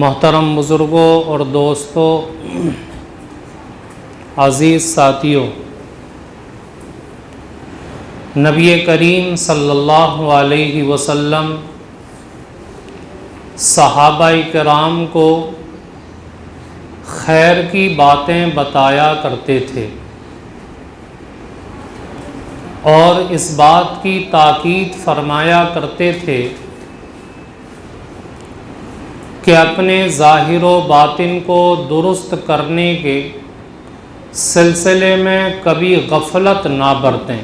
محترم بزرگوں اور دوستوں، عزیز ساتھیوں، نبی کریم صلی اللہ علیہ وسلم صحابہ کرام کو خیر کی باتیں بتایا کرتے تھے اور اس بات کی تاکید فرمایا کرتے تھے کہ اپنے ظاہر و باطن کو درست کرنے کے سلسلے میں کبھی غفلت نہ برتیں،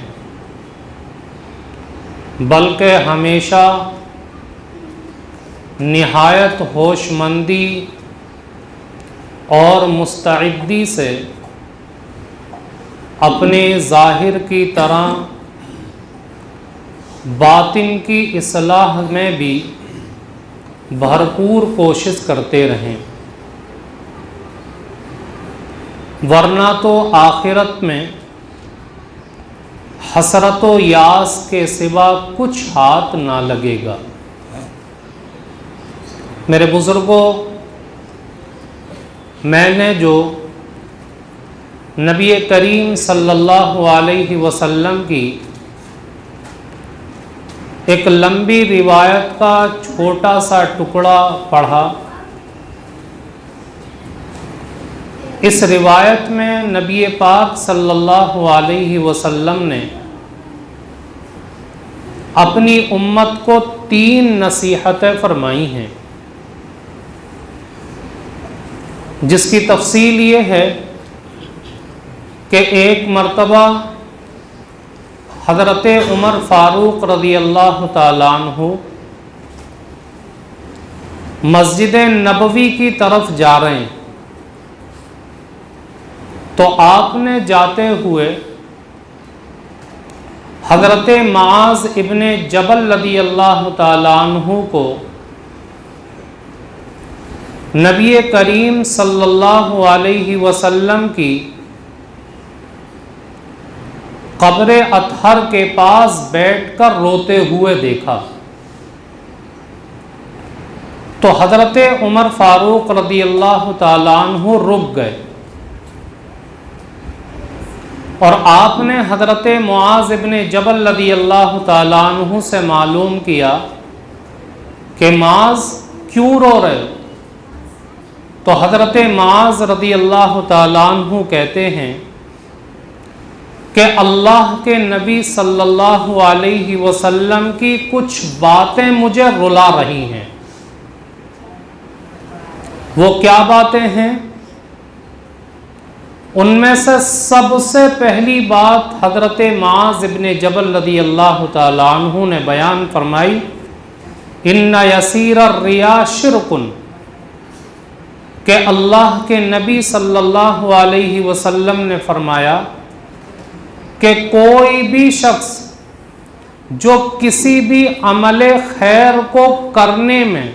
بلکہ ہمیشہ نہایت ہوش مندی اور مستعدی سے اپنے ظاہر کی طرح باطن کی اصلاح میں بھی بھرپور کوشش کرتے رہیں، ورنہ تو آخرت میں حسرت و یاس کے سوا کچھ ہاتھ نہ لگے گا۔ میرے بزرگوں، میں نے جو نبی کریم صلی اللہ علیہ وسلم کی ایک لمبی روایت کا چھوٹا سا ٹکڑا پڑھا، اس روایت میں نبی پاک صلی اللہ علیہ وسلم نے اپنی امت کو 3 نصیحتیں فرمائی ہیں، جس کی تفصیل یہ ہے کہ ایک مرتبہ حضرت عمر فاروق رضی اللہ تعالیٰ عنہ مسجد نبوی کی طرف جا رہے ہیں، تو آپ نے جاتے ہوئے حضرت معاذ ابن جبل رضی اللہ تعالیٰ عنہ کو نبی کریم صلی اللہ علیہ وسلم کی قبر اطہر کے پاس بیٹھ کر روتے ہوئے دیکھا، تو حضرت عمر فاروق رضی اللہ تعالیٰ عنہ رک گئے اور آپ نے حضرت معاذ ابن جبل رضی اللہ تعالیٰ عنہ سے معلوم کیا کہ معاذ کیوں رو رہے؟ تو حضرت معاذ رضی اللہ تعالیٰ عنہ کہتے ہیں کہ اللہ کے نبی صلی اللہ علیہ وسلم کی کچھ باتیں مجھے رلا رہی ہیں۔ وہ کیا باتیں ہیں؟ ان میں سے سب سے پہلی بات حضرت معاذ ابن جبل رضی اللہ تعالیٰ عنہ نے بیان فرمائی، ان یسیر الریا شرکن، کہ اللہ کے نبی صلی اللہ علیہ وسلم نے فرمایا کہ کوئی بھی شخص جو کسی بھی عمل خیر کو کرنے میں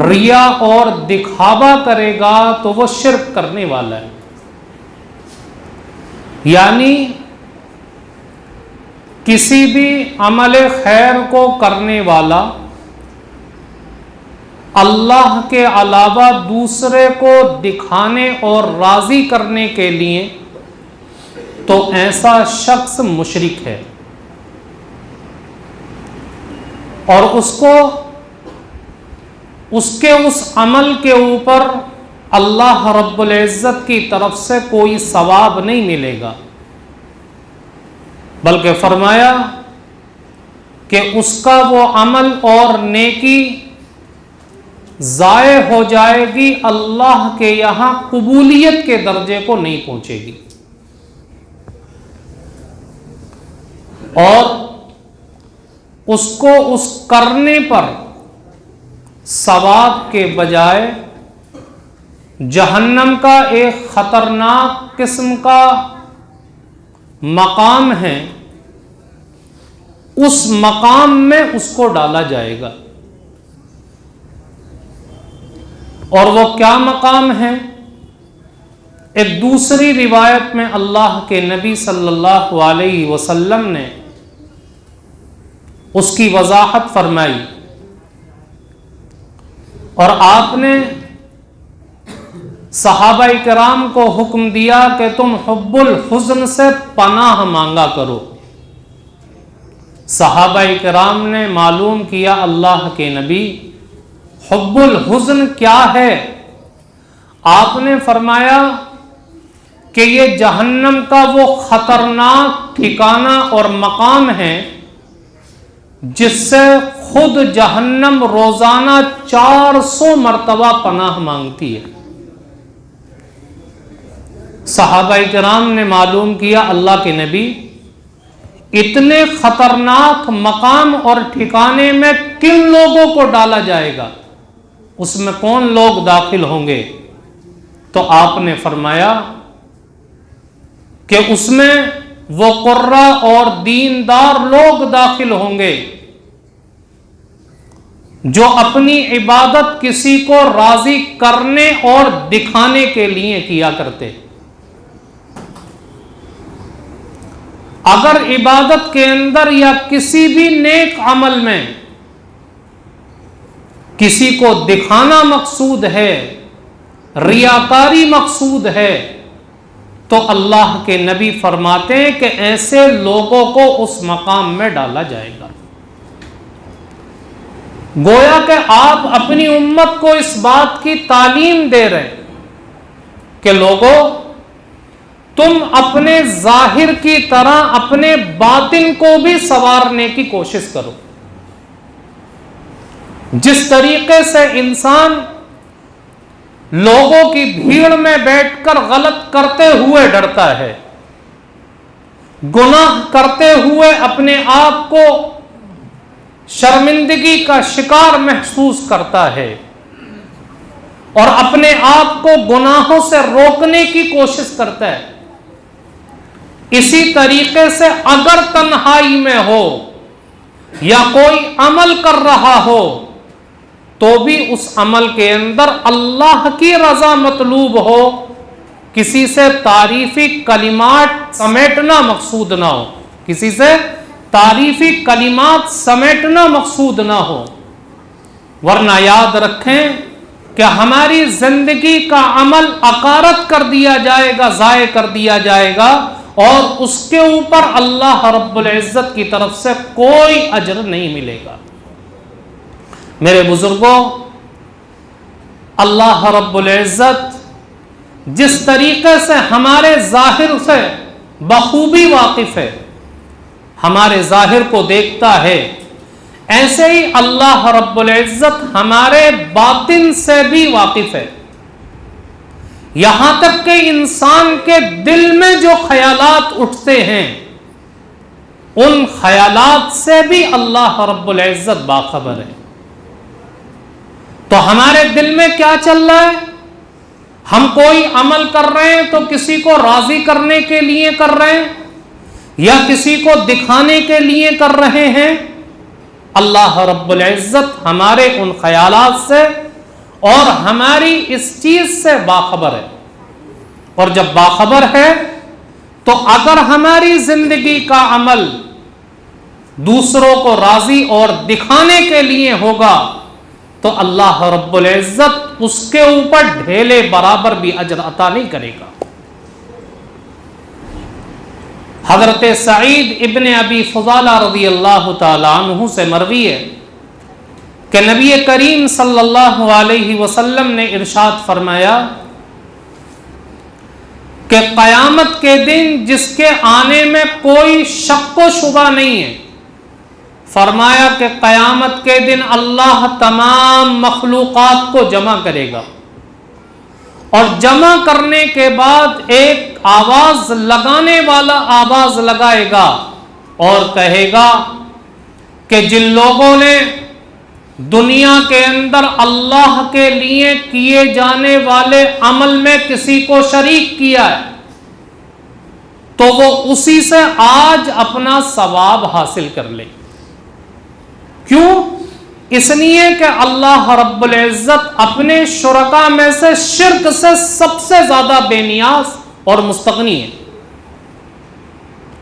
ریا اور دکھاوا کرے گا تو وہ شرک کرنے والا ہے۔ یعنی کسی بھی عمل خیر کو کرنے والا اللہ کے علاوہ دوسرے کو دکھانے اور راضی کرنے کے لیے تو ایسا شخص مشرک ہے، اور اس کے اس عمل کے اوپر اللہ رب العزت کی طرف سے کوئی ثواب نہیں ملے گا، بلکہ فرمایا کہ اس کا وہ عمل اور نیکی ضائع ہو جائے گی، اللہ کے یہاں قبولیت کے درجے کو نہیں پہنچے گی، اور اس کو اس کرنے پر ثواب کے بجائے جہنم کا ایک خطرناک قسم کا مقام ہے، اس مقام میں اس کو ڈالا جائے گا۔ اور وہ کیا مقام ہے؟ ایک دوسری روایت میں اللہ کے نبی صلی اللہ علیہ وسلم نے اس کی وضاحت فرمائی اور آپ نے صحابہ کرام کو حکم دیا کہ تم حب الحزن سے پناہ مانگا کرو۔ صحابہ کرام نے معلوم کیا اللہ کے نبی حب الحزن کیا ہے؟ آپ نے فرمایا کہ یہ جہنم کا وہ خطرناک ٹھکانہ اور مقام ہے جس سے خود جہنم روزانہ 400 مرتبہ پناہ مانگتی ہے۔ صحابہ کرام نے معلوم کیا اللہ کے نبی اتنے خطرناک مقام اور ٹھکانے میں کن لوگوں کو ڈالا جائے گا، اس میں کون لوگ داخل ہوں گے؟ تو آپ نے فرمایا کہ اس میں وہ قرہ اور دیندار لوگ داخل ہوں گے جو اپنی عبادت کسی کو راضی کرنے اور دکھانے کے لیے کیا کرتے۔ اگر عبادت کے اندر یا کسی بھی نیک عمل میں کسی کو دکھانا مقصود ہے، ریاکاری مقصود ہے، تو اللہ کے نبی فرماتے ہیں کہ ایسے لوگوں کو اس مقام میں ڈالا جائے گا۔ گویا کہ آپ اپنی امت کو اس بات کی تعلیم دے رہے ہیں کہ لوگوں، تم اپنے ظاہر کی طرح اپنے باطن کو بھی سنوارنے کی کوشش کرو۔ جس طریقے سے انسان لوگوں کی بھیڑ میں بیٹھ کر غلط کرتے ہوئے ڈرتا ہے، گناہ کرتے ہوئے اپنے آپ کو شرمندگی کا شکار محسوس کرتا ہے اور اپنے آپ کو گناہوں سے روکنے کی کوشش کرتا ہے، اسی طریقے سے اگر تنہائی میں ہو یا کوئی عمل کر رہا ہو تو بھی اس عمل کے اندر اللہ کی رضا مطلوب ہو، کسی سے تعریفی کلمات سمیٹنا مقصود نہ ہو، کسی سے تعریفی کلمات سمیٹنا مقصود نہ ہو، ورنہ یاد رکھیں کہ ہماری زندگی کا عمل اکارت کر دیا جائے گا، ضائع کر دیا جائے گا، اور اس کے اوپر اللہ رب العزت کی طرف سے کوئی اجر نہیں ملے گا۔ میرے بزرگوں، اللہ رب العزت جس طریقے سے ہمارے ظاہر سے بخوبی واقف ہے، ہمارے ظاہر کو دیکھتا ہے، ایسے ہی اللہ رب العزت ہمارے باطن سے بھی واقف ہے، یہاں تک کہ انسان کے دل میں جو خیالات اٹھتے ہیں ان خیالات سے بھی اللہ رب العزت باخبر ہے۔ تو ہمارے دل میں کیا چل رہا ہے؟ ہم کوئی عمل کر رہے ہیں تو کسی کو راضی کرنے کے لیے کر رہے ہیں یا کسی کو دکھانے کے لیے کر رہے ہیں؟ اللہ رب العزت ہمارے ان خیالات سے اور ہماری اس چیز سے باخبر ہے، اور جب باخبر ہے تو اگر ہماری زندگی کا عمل دوسروں کو راضی اور دکھانے کے لیے ہوگا تو اللہ رب العزت اس کے اوپر ڈھیلے برابر بھی اجر عطا نہیں کرے گا۔ حضرت سعید ابن ابی فضالہ رضی اللہ تعالی عنہ سے مروی ہے کہ نبی کریم صلی اللہ علیہ وسلم نے ارشاد فرمایا کہ قیامت کے دن جس کے آنے میں کوئی شک و شبہ نہیں ہے، فرمایا کہ قیامت کے دن اللہ تمام مخلوقات کو جمع کرے گا، اور جمع کرنے کے بعد ایک آواز لگانے والا آواز لگائے گا اور کہے گا کہ جن لوگوں نے دنیا کے اندر اللہ کے لیے کیے جانے والے عمل میں کسی کو شریک کیا ہے تو وہ اسی سے آج اپنا ثواب حاصل کر لے۔ کیوں؟ اس لیے کہ اللہ رب العزت اپنے شرکاء میں سے شرک سے سب سے زیادہ بے نیاز اور مستغنی ہے۔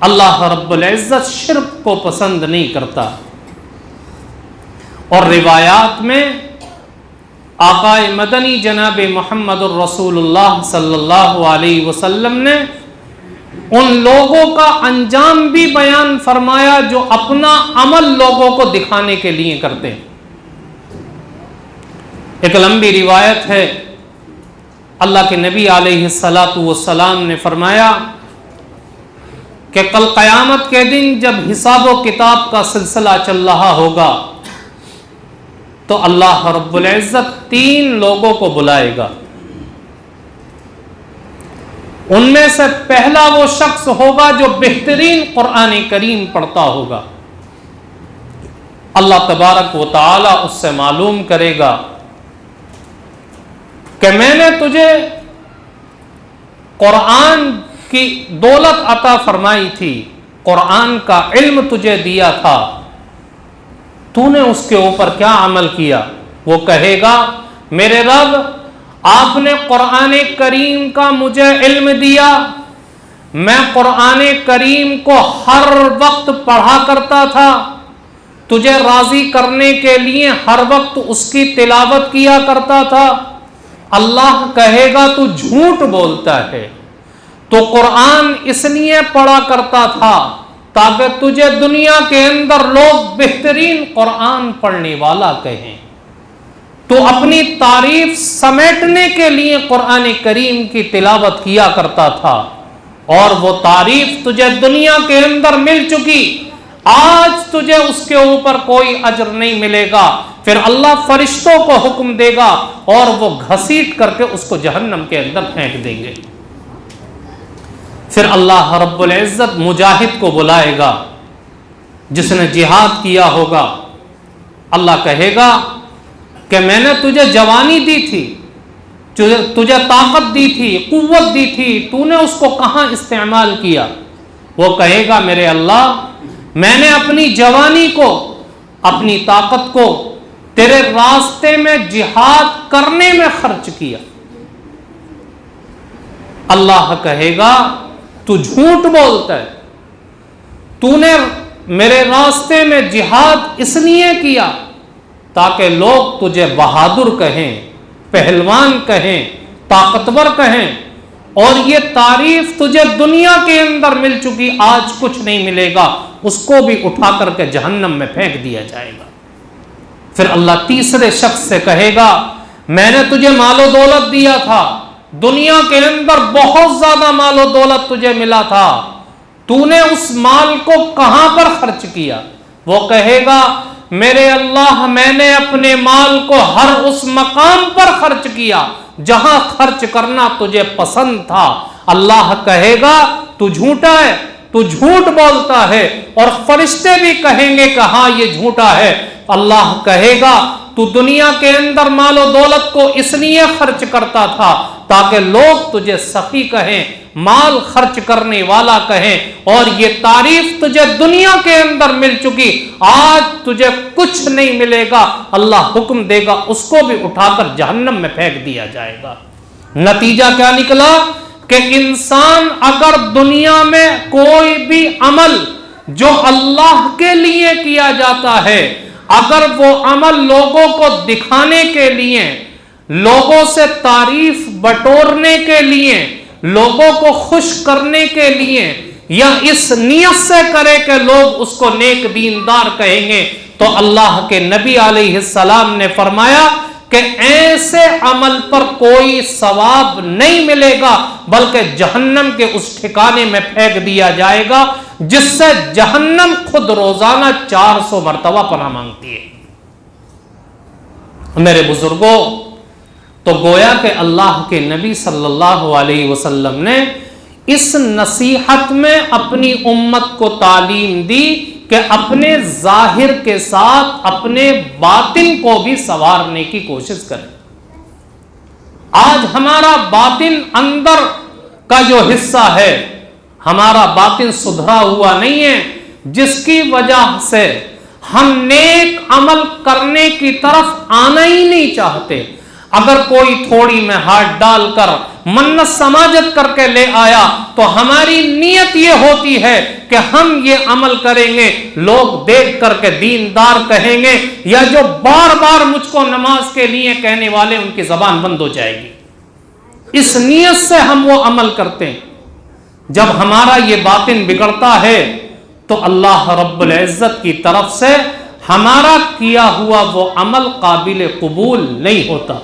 اللہ رب العزت شرک کو پسند نہیں کرتا، اور روایات میں آقائے مدنی جناب محمد الرسول اللہ صلی اللہ علیہ وسلم نے ان لوگوں کا انجام بھی بیان فرمایا جو اپنا عمل لوگوں کو دکھانے کے لیے کرتے ہیں۔ ایک لمبی روایت ہے، اللہ کے نبی علیہ الصلاۃ والسلام نے فرمایا کہ کل قیامت کے دن جب حساب و کتاب کا سلسلہ چل رہا ہوگا تو اللہ رب العزت 3 لوگوں کو بلائے گا۔ ان میں سے پہلا وہ شخص ہوگا جو بہترین قرآن کریم پڑھتا ہوگا۔ اللہ تبارک و تعالی اس سے معلوم کرے گا کہ میں نے تجھے قرآن کی دولت عطا فرمائی تھی، قرآن کا علم تجھے دیا تھا، تو نے اس کے اوپر کیا عمل کیا؟ وہ کہے گا میرے رب آپ نے قرآن کریم کا مجھے علم دیا، میں قرآن کریم کو ہر وقت پڑھا کرتا تھا، تجھے راضی کرنے کے لیے ہر وقت اس کی تلاوت کیا کرتا تھا۔ اللہ کہے گا تو جھوٹ بولتا ہے، تو قرآن اس لیے پڑھا کرتا تھا تاکہ تجھے دنیا کے اندر لوگ بہترین قرآن پڑھنے والا کہیں۔ تو اپنی تعریف سمیٹنے کے لیے قرآن کریم کی تلاوت کیا کرتا تھا، اور وہ تعریف تجھے دنیا کے اندر مل چکی، آج تجھے اس کے اوپر کوئی اجر نہیں ملے گا۔ پھر اللہ فرشتوں کو حکم دے گا اور وہ گھسیٹ کر کے اس کو جہنم کے اندر پھینک دیں گے۔ پھر اللہ رب العزت مجاہد کو بلائے گا جس نے جہاد کیا ہوگا۔ اللہ کہے گا کہ میں نے تجھے جوانی دی تھی، تجھے طاقت دی تھی، قوت دی تھی، تو نے اس کو کہاں استعمال کیا؟ وہ کہے گا میرے اللہ میں نے اپنی جوانی کو، اپنی طاقت کو تیرے راستے میں جہاد کرنے میں خرچ کیا۔ اللہ کہے گا تو جھوٹ بولتا ہے، تو نے میرے راستے میں جہاد اس لیے کیا تاکہ لوگ تجھے بہادر کہیں، پہلوان کہیں، طاقتور کہیں، اور یہ تعریف تجھے دنیا کے اندر مل چکی، آج کچھ نہیں ملے گا، اس کو بھی اٹھا کر کے جہنم میں پھینک دیا جائے گا۔ پھر اللہ تیسرے شخص سے کہے گا میں نے تجھے مال و دولت دیا تھا، دنیا کے اندر بہت زیادہ مال و دولت تجھے ملا تھا، تو نے اس مال کو کہاں پر خرچ کیا؟ وہ کہے گا میرے اللہ میں نے اپنے مال کو ہر اس مقام پر خرچ کیا جہاں خرچ کرنا تجھے پسند تھا۔ اللہ کہے گا تو جھوٹا ہے، تو جھوٹ بولتا ہے، اور فرشتے بھی کہیں گے کہ ہاں یہ جھوٹا ہے۔ اللہ کہے گا تو دنیا کے اندر مال و دولت کو اس لیے خرچ کرتا تھا تاکہ لوگ تجھے سخی کہیں، مال خرچ کرنے والا کہیں، اور یہ تعریف تجھے دنیا کے اندر مل چکی، آج تجھے کچھ نہیں ملے گا۔ اللہ حکم دے گا اس کو بھی اٹھا کر جہنم میں پھینک دیا جائے گا۔ نتیجہ کیا نکلا کہ انسان اگر دنیا میں کوئی بھی عمل جو اللہ کے لیے کیا جاتا ہے، اگر وہ عمل لوگوں کو دکھانے کے لیے، لوگوں سے تعریف بٹورنے کے لیے، لوگوں کو خوش کرنے کے لیے، یا اس نیت سے کرے کہ لوگ اس کو نیک دیندار کہیں گے، تو اللہ کے نبی علیہ السلام نے فرمایا کہ ایسے عمل پر کوئی ثواب نہیں ملے گا، بلکہ جہنم کے اس ٹھکانے میں پھینک دیا جائے گا جس سے جہنم خود روزانہ 400 مرتبہ پناہ مانگتی ہے۔ میرے بزرگوں، تو گویا کہ اللہ کے نبی صلی اللہ علیہ وسلم نے اس نصیحت میں اپنی امت کو تعلیم دی کہ اپنے ظاہر کے ساتھ اپنے باطن کو بھی سنوارنے کی کوشش کریں۔ آج ہمارا باطن اندر کا جو حصہ ہے، ہمارا باطن سدھرا ہوا نہیں ہے، جس کی وجہ سے ہم نیک عمل کرنے کی طرف آنا ہی نہیں چاہتے۔ اگر کوئی تھوڑی میں ہاتھ ڈال کر منت سماجت کر کے لے آیا تو ہماری نیت یہ ہوتی ہے کہ ہم یہ عمل کریں گے، لوگ دیکھ کر کے دیندار کہیں گے، یا جو بار بار مجھ کو نماز کے لیے کہنے والے ان کی زبان بند ہو جائے گی۔ اس نیت سے ہم وہ عمل کرتے ہیں۔ جب ہمارا یہ باطن بگڑتا ہے تو اللہ رب العزت کی طرف سے ہمارا کیا ہوا وہ عمل قابل قبول نہیں ہوتا۔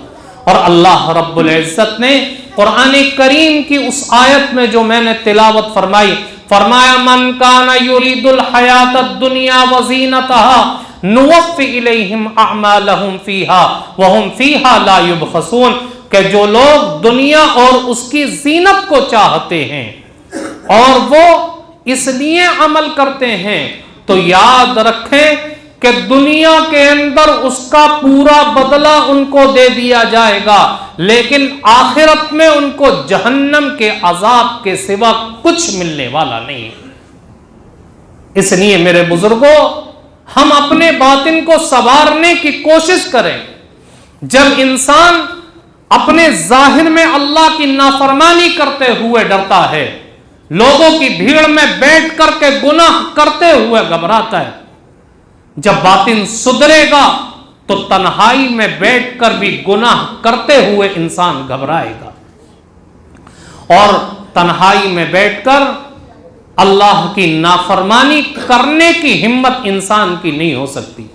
اور اللہ رب العزت نے قرآن کریم کی اس آیت میں جو میں نے تلاوت فرمائی، فرمایا من کان یرید الحیات الدنیا وزینتها نوفی الیہم اعمالہم فیہا وہم فیہا لا یبخسون، کہ جو لوگ دنیا اور اس کی زینت کو چاہتے ہیں اور وہ اس لیے عمل کرتے ہیں تو یاد رکھیں کہ دنیا کے اندر اس کا پورا بدلہ ان کو دے دیا جائے گا، لیکن آخرت میں ان کو جہنم کے عذاب کے سوا کچھ ملنے والا نہیں ہے۔ اس لیے میرے بزرگوں، ہم اپنے باطن کو سنوارنے کی کوشش کریں۔ جب انسان اپنے ظاہر میں اللہ کی نافرمانی کرتے ہوئے ڈرتا ہے، لوگوں کی بھیڑ میں بیٹھ کر کے گناہ کرتے ہوئے گھبراتا ہے، جب باطن سدھرے گا تو تنہائی میں بیٹھ کر بھی گناہ کرتے ہوئے انسان گھبرائے گا، اور تنہائی میں بیٹھ کر اللہ کی نافرمانی کرنے کی ہمت انسان کی نہیں ہو سکتی۔